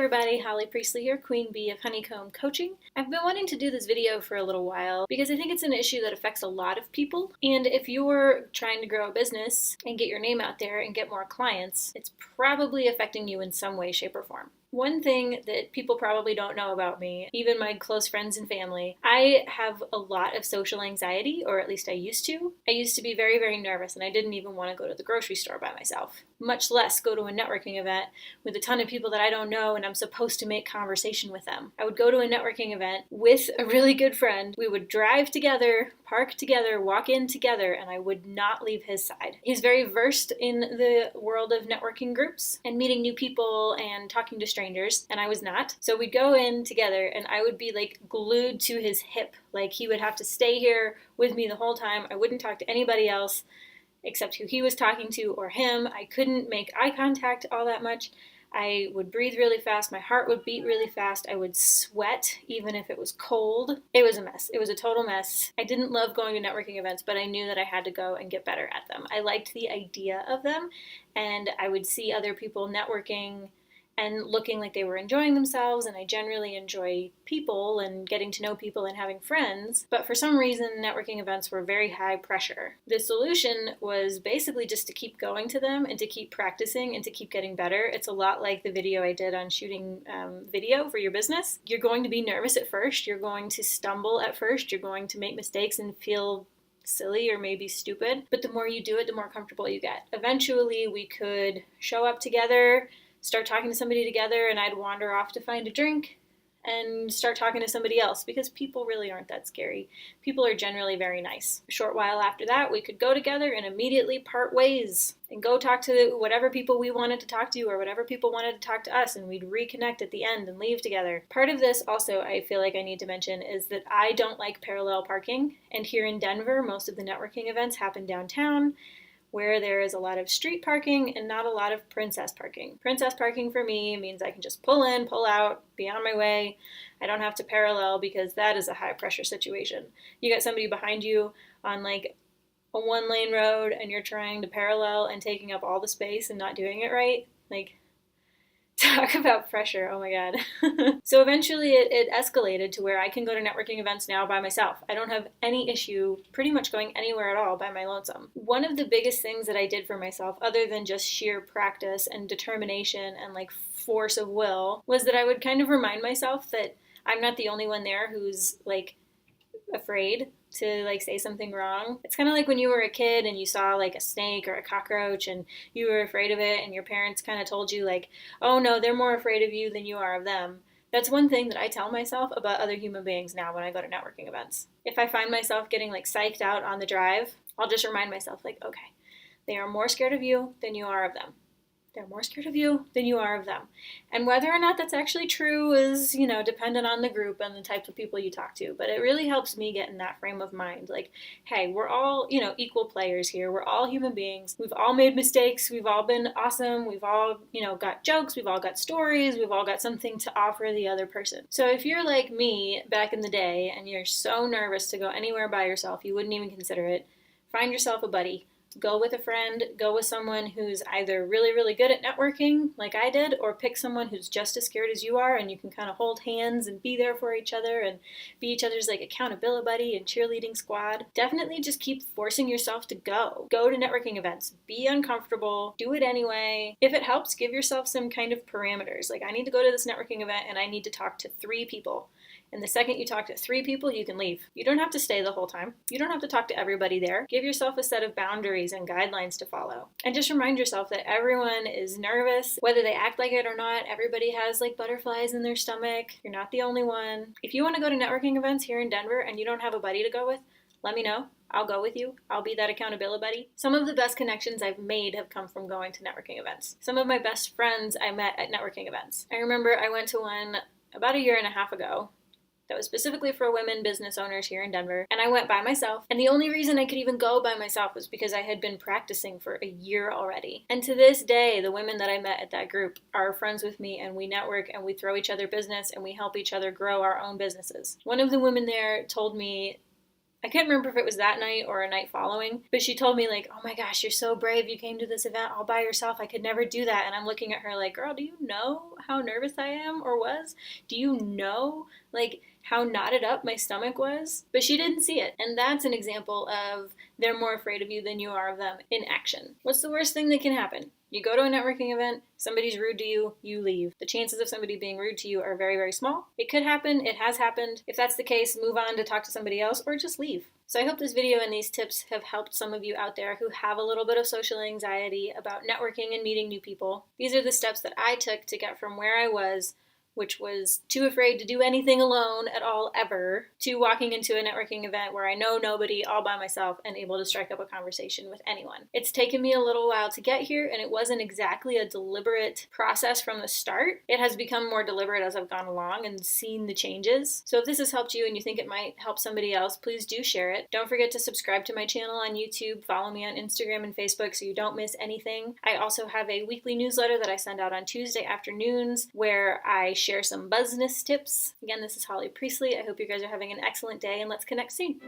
everybody, Holly Priestley here, Queen Bee of Honeycomb Coaching. I've been wanting to do this video for a little while because I think it's an issue that affects a lot of people. And if you're trying to grow a business and get your name out there and get more clients, it's probably affecting you in some way, shape, or form. One thing that people probably don't know about me, even my close friends and family, I have a lot of social anxiety, or at least I used to. I used to be very, very nervous, and I didn't even want to go to the grocery store by myself, much less go to a networking event with a ton of people that I don't know and I'm supposed to make conversation with them. I would go to a networking event with a really good friend. We would drive together, park together, walk in together, and I would not leave his side. He's very versed in the world of networking groups and meeting new people and talking to strangers, and I was not. So we'd go in together and I would be like glued to his hip. Like he would have to stay here with me the whole time. I wouldn't talk to anybody else except who he was talking to or him. I couldn't make eye contact all that much. I would breathe really fast. My heart would beat really fast. I would sweat even if it was cold. It was a mess. It was a total mess. I didn't love going to networking events, but I knew that I had to go and get better at them. I liked the idea of them, and I would see other people networking and looking like they were enjoying themselves, and I generally enjoy people and getting to know people and having friends, but for some reason networking events were very high pressure. The solution was basically just to keep going to them and to keep practicing and to keep getting better. It's a lot like the video I did on shooting video for your business. You're going to be nervous at first, you're going to stumble at first, you're going to make mistakes and feel silly or maybe stupid, but the more you do it, the more comfortable you get. Eventually we could show up together, start talking to somebody together, and I'd wander off to find a drink and start talking to somebody else because people really aren't that scary. People are generally very nice. A short while after that, we could go together and immediately part ways and go talk to whatever people we wanted to talk to or whatever people wanted to talk to us, and we'd reconnect at the end and leave together. Part of this also I feel like I need to mention is that I don't like parallel parking, and here in Denver, most of the networking events happen downtown, where there is a lot of street parking and not a lot of princess parking. Princess parking for me means I can just pull in, pull out, be on my way. I don't have to parallel because that is a high pressure situation. You got somebody behind you on like a 1-lane road and you're trying to parallel and taking up all the space and not doing it right. Like, talk about pressure, oh my god. So eventually it escalated to where I can go to networking events now by myself. I don't have any issue pretty much going anywhere at all by my lonesome. One of the biggest things that I did for myself, other than just sheer practice and determination and like force of will, was that I would kind of remind myself that I'm not the only one there who's like afraid to like say something wrong. It's kind of like when you were a kid and you saw like a snake or a cockroach and you were afraid of it, and your parents kind of told you like, oh no, they're more afraid of you than you are of them. That's one thing that I tell myself about other human beings now when I go to networking events. If I find myself getting like psyched out on the drive, I'll just remind myself like, okay, they are more scared of you than you are of them. They're more scared of you than you are of them. And whether or not that's actually true is, dependent on the group and the type of people you talk to. But it really helps me get in that frame of mind. Like, hey, we're all, equal players here. We're all human beings. We've all made mistakes. We've all been awesome. We've all, got jokes. We've all got stories. We've all got something to offer the other person. So if you're like me back in the day and you're so nervous to go anywhere by yourself, you wouldn't even consider it, find yourself a buddy. Go with a friend, go with someone who's either really, really good at networking, like I did, or pick someone who's just as scared as you are, and you can kind of hold hands and be there for each other and be each other's like accountability buddy and cheerleading squad. Definitely just keep forcing yourself to go. Go to networking events. Be uncomfortable. Do it anyway. If it helps, give yourself some kind of parameters. Like, I need to go to this networking event and I need to talk to 3 people. And the second you talk to 3 people, you can leave. You don't have to stay the whole time. You don't have to talk to everybody there. Give yourself a set of boundaries and guidelines to follow. And just remind yourself that everyone is nervous, whether they act like it or not. Everybody has like butterflies in their stomach. You're not the only one. If you want to go to networking events here in Denver and you don't have a buddy to go with, let me know. I'll go with you. I'll be that accountability buddy. Some of the best connections I've made have come from going to networking events. Some of my best friends I met at networking events. I remember I went to one about a year and a half ago that was specifically for women business owners here in Denver. And I went by myself. And the only reason I could even go by myself was because I had been practicing for a year already. And to this day, the women that I met at that group are friends with me, and we network and we throw each other business and we help each other grow our own businesses. One of the women there told me I can't remember if it was that night or a night following, but she told me like, oh my gosh, you're so brave. You came to this event all by yourself. I could never do that. And I'm looking at her like, girl, do you know how nervous I am or was? Do you know like how knotted up my stomach was? But she didn't see it. And that's an example of they're more afraid of you than you are of them in action. What's the worst thing that can happen? You go to a networking event, somebody's rude to you, you leave. The chances of somebody being rude to you are very, very small. It could happen, it has happened. If that's the case, move on to talk to somebody else or just leave. So I hope this video and these tips have helped some of you out there who have a little bit of social anxiety about networking and meeting new people. These are the steps that I took to get from where I was, which was too afraid to do anything alone at all ever, to walking into a networking event where I know nobody, all by myself, and able to strike up a conversation with anyone. It's taken me a little while to get here, and it wasn't exactly a deliberate process from the start. It has become more deliberate as I've gone along and seen the changes. So if this has helped you and you think it might help somebody else, please do share it. Don't forget to subscribe to my channel on YouTube, follow me on Instagram and Facebook so you don't miss anything. I also have a weekly newsletter that I send out on Tuesday afternoons where I share some business tips. Again, this is Holly Priestley. I hope you guys are having an excellent day and let's connect soon.